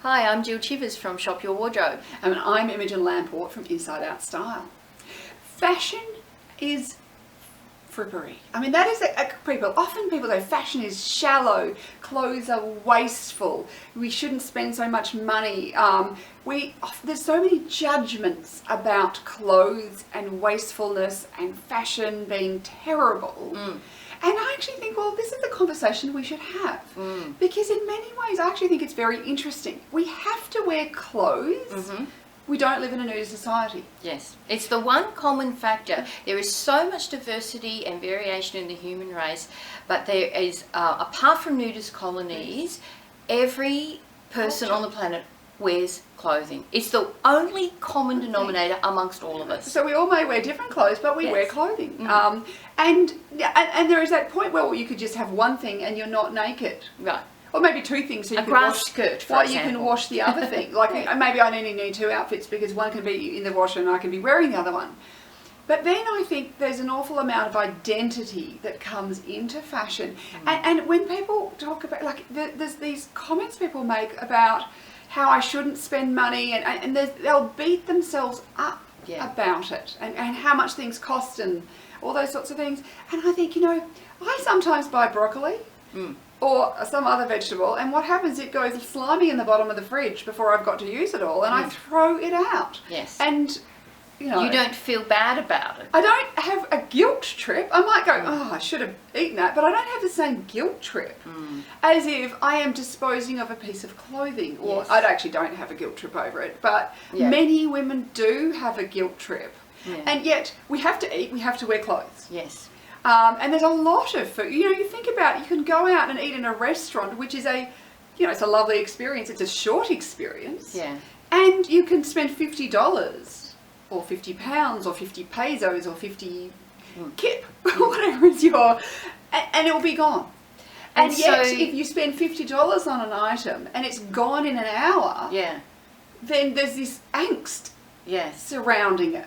Hi, I'm Jill Chivers from Shop Your Wardrobe. And I'm Imogen Lamport from Inside Out Style. Fashion is frippery. I mean, that is often people say fashion is shallow, clothes are wasteful, we shouldn't spend so much money. There's so many judgments about clothes and wastefulness and fashion being terrible. And I actually think, well, this is the conversation we should have. Because in many ways, I actually think it's very interesting. We have to wear clothes. We don't live in a nudist society. Yes, it's the one common factor. There is so much diversity and variation in the human race, but there is, apart from nudist colonies, every person on the planet wears clothing. It's the only common denominator amongst all of us. So we all may wear different clothes, but we wear clothing. And there is that point where you could just have one thing and you're not naked. Right. Or maybe two things, so you a can grass wash, skirt, for while example. you can wash the other thing. Like maybe I only need two outfits because one can be in the washer and I can be wearing the other one. But then I think there's an awful amount of identity that comes into fashion. And when people talk about, like, there's these comments people make about how I shouldn't spend money, and they'll beat themselves up about it, and how much things cost and all those sorts of things. And I think, I sometimes buy broccoli or some other vegetable, and what happens, it goes slimy in the bottom of the fridge before I've got to use it all, and I throw it out. Yes. And you don't feel bad about it. I don't have a guilt trip. I might go, I should have eaten that, but I don't have the same guilt trip as if I am disposing of a piece of clothing. Or I actually don't have a guilt trip over it, but many women do have a guilt trip. And yet we have to eat, we have to wear clothes. Yes. And there's a lot of food. You think about it, you can go out and eat in a restaurant, which is it's a lovely experience. It's a short experience. Yeah. And you can spend $50 or £50 or 50 pesos or 50 kip, whatever is and it will be gone. And yet, if you spend $50 on an item and it's gone in an hour, then there's this angst surrounding it.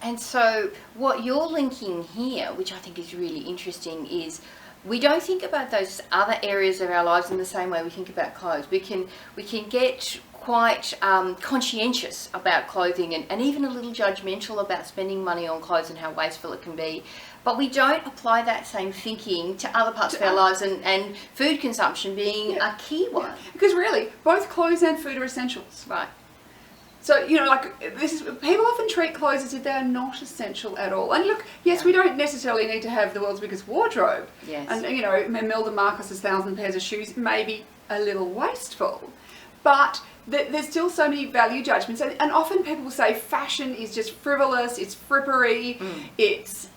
And so what you're linking here, which I think is really interesting, is we don't think about those other areas of our lives in the same way we think about clothes. We can get quite conscientious about clothing and even a little judgmental about spending money on clothes and how wasteful it can be. But we don't apply that same thinking to other parts of our lives, and food consumption being a key one. Because really, both clothes and food are essentials. Right. So, people often treat clothes as if they are not essential at all. And look, yes, we don't necessarily need to have the world's biggest wardrobe. Yes. And, Imelda Marcos's 1,000 pairs of shoes may be a little wasteful. But there's still so many value judgments. And often people will say fashion is just frivolous, it's frippery, it's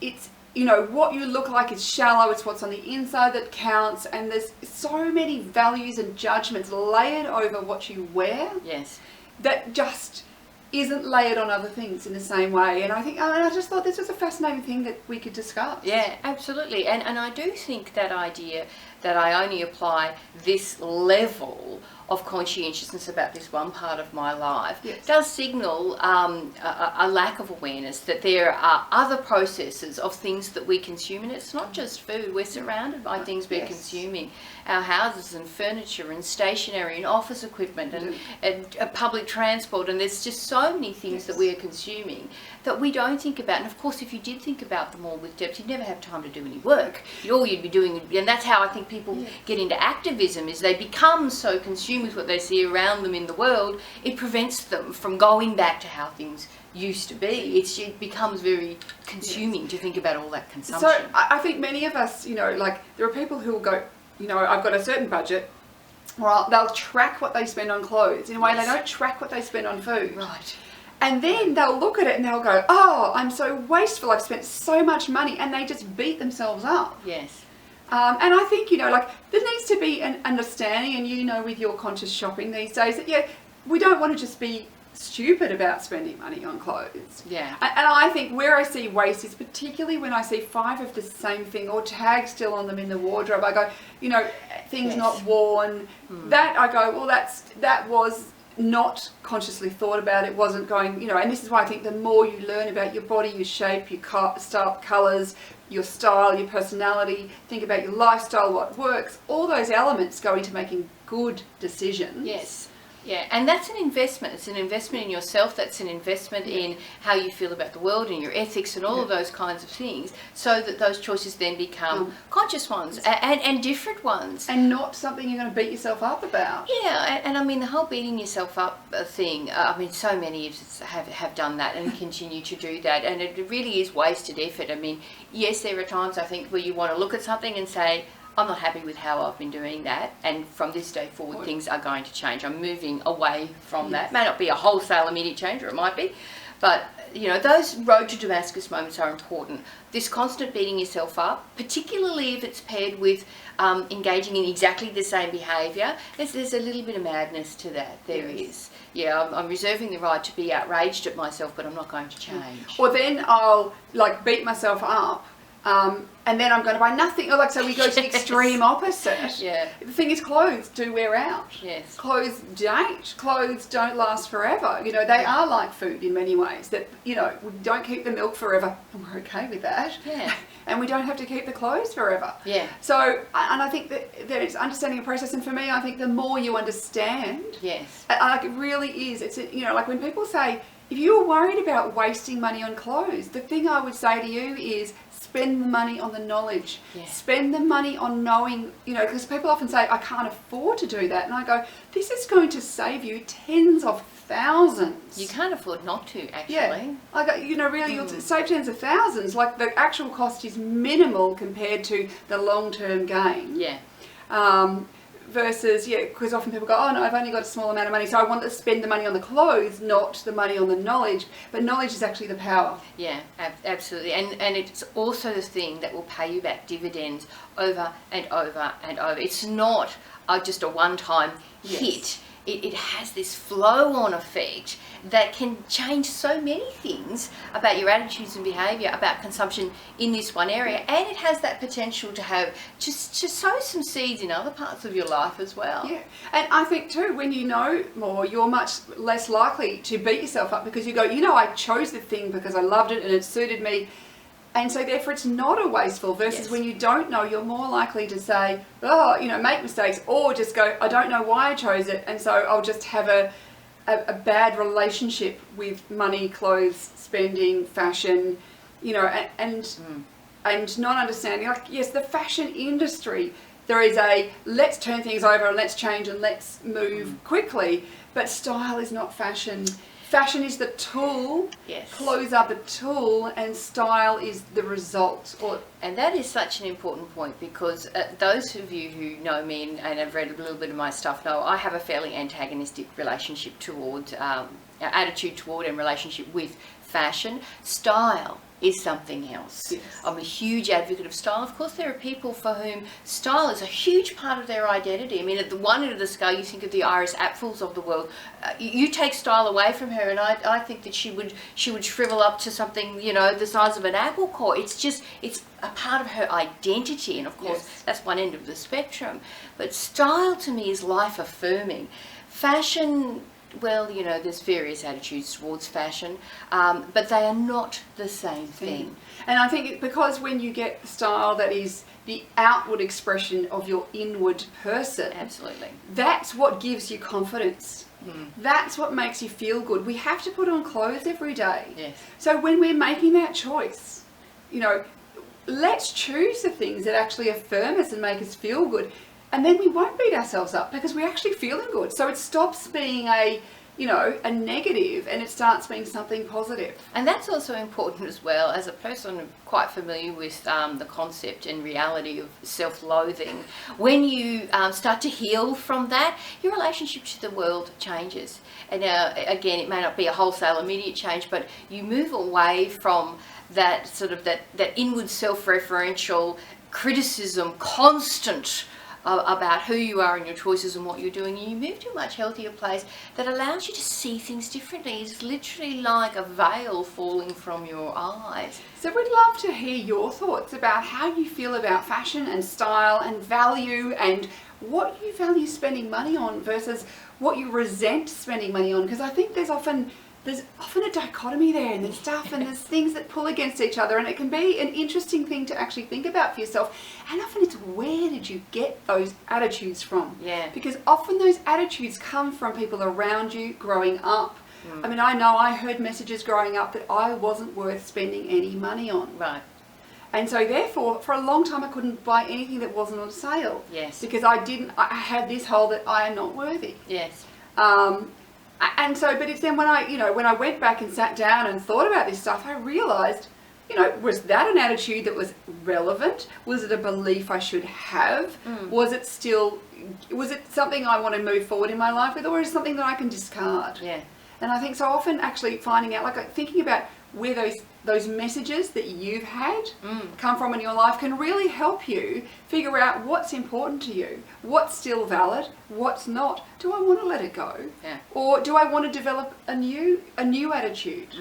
what you look like is shallow, it's what's on the inside that counts. And there's so many values and judgments layered over what you wear. Yes. That just isn't layered on other things in the same way. And I just thought this was a fascinating thing that we could discuss. Yeah, absolutely. And I do think that idea that I only apply this level of conscientiousness about this one part of my life does signal a lack of awareness that there are other processes of things that we consume, and it's not just food. We're surrounded by things we're consuming. Our houses and furniture and stationery and office equipment and public transport, and there's just so many things that we are consuming that we don't think about. And of course, if you did think about them all with depth, you'd never have time to do any work. All you'd be doing, and that's how I think people get into activism, is they become so consumed with what they see around them in the world, it prevents them from going back to how things used to be. It becomes very consuming to think about all that consumption. So I think many of us, there are people who will go, I've got a certain budget, or they'll track what they spend on clothes in a way they don't track what they spend on food. Right. And then they'll look at it and they'll go, oh, I'm so wasteful, I've spent so much money, and they just beat themselves up. Yes. And I think, there needs to be an understanding, and with your conscious shopping these days, that we don't want to just be stupid about spending money on clothes. Yeah. And I think where I see waste is particularly when I see 5 of the same thing or tags still on them in the wardrobe. I go, things not worn. That I go, well, that was not consciously thought about. It wasn't going, and this is why I think the more you learn about your body, your shape, your colours, your style, your personality, think about your lifestyle, what works, all those elements go into making good decisions. Yes. Yeah, and that's an investment. It's an investment in yourself. That's an investment in how you feel about the world and your ethics and all of those kinds of things, so that those choices then become conscious ones and different ones. And not something you're going to beat yourself up about. Yeah, and I mean, the whole beating yourself up thing, I mean, so many of us have done that and continue to do that, and it really is wasted effort. I mean, yes, there are times, I think, where you want to look at something and say, I'm not happy with how I've been doing that, and from this day forward things are going to change. I'm moving away from that. It may not be a wholesale immediate change, or it might be, but you know, those road to Damascus moments are important. This constant beating yourself up, particularly if it's paired with engaging in exactly the same behaviour, there's a little bit of madness to that. There is. Yeah, I'm reserving the right to be outraged at myself, but I'm not going to change. Or then I'll like beat myself up. And then I'm going to buy nothing. Or like, so we go to the extreme opposite. Yeah. The thing is, clothes do wear out. Yes. Clothes don't. Clothes don't last forever. You know, they are like food in many ways. That, you know, we don't keep the milk forever, and we're okay with that. Yeah. And we don't have to keep the clothes forever. Yeah. So, and I think that there's understanding a process. And for me, I think the more you understand, Yes. like it really is. It's, you know, like when people say, if you're worried about wasting money on clothes, the thing I would say to you is spend the money on the knowledge. Yeah. Spend the money on knowing, you know, because people often say, I can't afford to do that. And I go, this is going to save you tens of thousands. You can't afford not to, actually. Yeah. I go, you know, really, you'll save tens of thousands. Like the actual cost is minimal compared to the long-term gain. Yeah. Versus, yeah, because often people go, oh no, I've only got a small amount of money, so I want to spend the money on the clothes, not the money on the knowledge. But knowledge is actually the power. Yeah, absolutely. And it's also the thing that will pay you back dividends over and over and over. It's not just a one-time hit. It has this flow-on effect that can change so many things about your attitudes and behaviour about consumption in this one area, and it has that potential to have just sow some seeds in other parts of your life as well. Yeah, and I think too, when you know more, you're much less likely to beat yourself up because you go, you know, I chose the thing because I loved it and it suited me. And so therefore it's not a wasteful, versus when you don't know, you're more likely to say, oh, you know, make mistakes, or just go, I don't know why I chose it, and so I'll just have a bad relationship with money, clothes, spending, fashion, you know, and not understanding, like, yes, the fashion industry, there is a let's turn things over and let's change and let's move quickly, but style is not fashion. Fashion is the tool, clothes are the tool, and style is the result. And that is such an important point, because those of you who know me and have read a little bit of my stuff know I have a fairly antagonistic relationship toward, attitude toward and relationship with fashion. Style is something else. Yes. I'm a huge advocate of style. Of course, there are people for whom style is a huge part of their identity. I mean, at the one end of the scale, you think of the Iris Apfels of the world. You take style away from her, and I think that she would shrivel up to something, you know, the size of an apple core. It's a part of her identity, and of course, that's one end of the spectrum. But style to me is life affirming. Fashion, well, you know, there's various attitudes towards fashion, but they are not the same thing. And I think because when you get style that is the outward expression of your inward person, absolutely, that's what gives you confidence. That's what makes you feel good. We have to put on clothes every day. Yes. So when we're making that choice, you know, let's choose the things that actually affirm us and make us feel good. And then we won't beat ourselves up because we're actually feeling good. So it stops being a negative, and it starts being something positive. And that's also important as well. As a person quite familiar with the concept and reality of self-loathing, when you start to heal from that, your relationship to the world changes. And again, it may not be a wholesale immediate change, but you move away from that sort of that inward self-referential criticism, constant about who you are and your choices and what you're doing, and you move to a much healthier place that allows you to see things differently. It's literally like a veil falling from your eyes. So we'd love to hear your thoughts about how you feel about fashion and style and value, and what you value spending money on versus what you resent spending money on, because I think there's there's often a dichotomy there, and there's stuff and there's things that pull against each other, and it can be an interesting thing to actually think about for yourself. And often it's, where did you get those attitudes from? Yeah. Because often those attitudes come from people around you growing up. I mean, I know I heard messages growing up that I wasn't worth spending any money on. Right. And so therefore, for a long time, I couldn't buy anything that wasn't on sale. Yes. Because I had this whole that I am not worthy. Yes. And so, but it's then when I went back and sat down and thought about this stuff, I realised, was that an attitude that was relevant? Was it a belief I should have? Was it something I want to move forward in my life with, or is it something that I can discard? Yeah. And I think so often actually finding out, like thinking about where those messages that you've had come from in your life can really help you figure out what's important to you, what's still valid, what's not. Do I want to let it go? Yeah. Or do I want to develop a new attitude?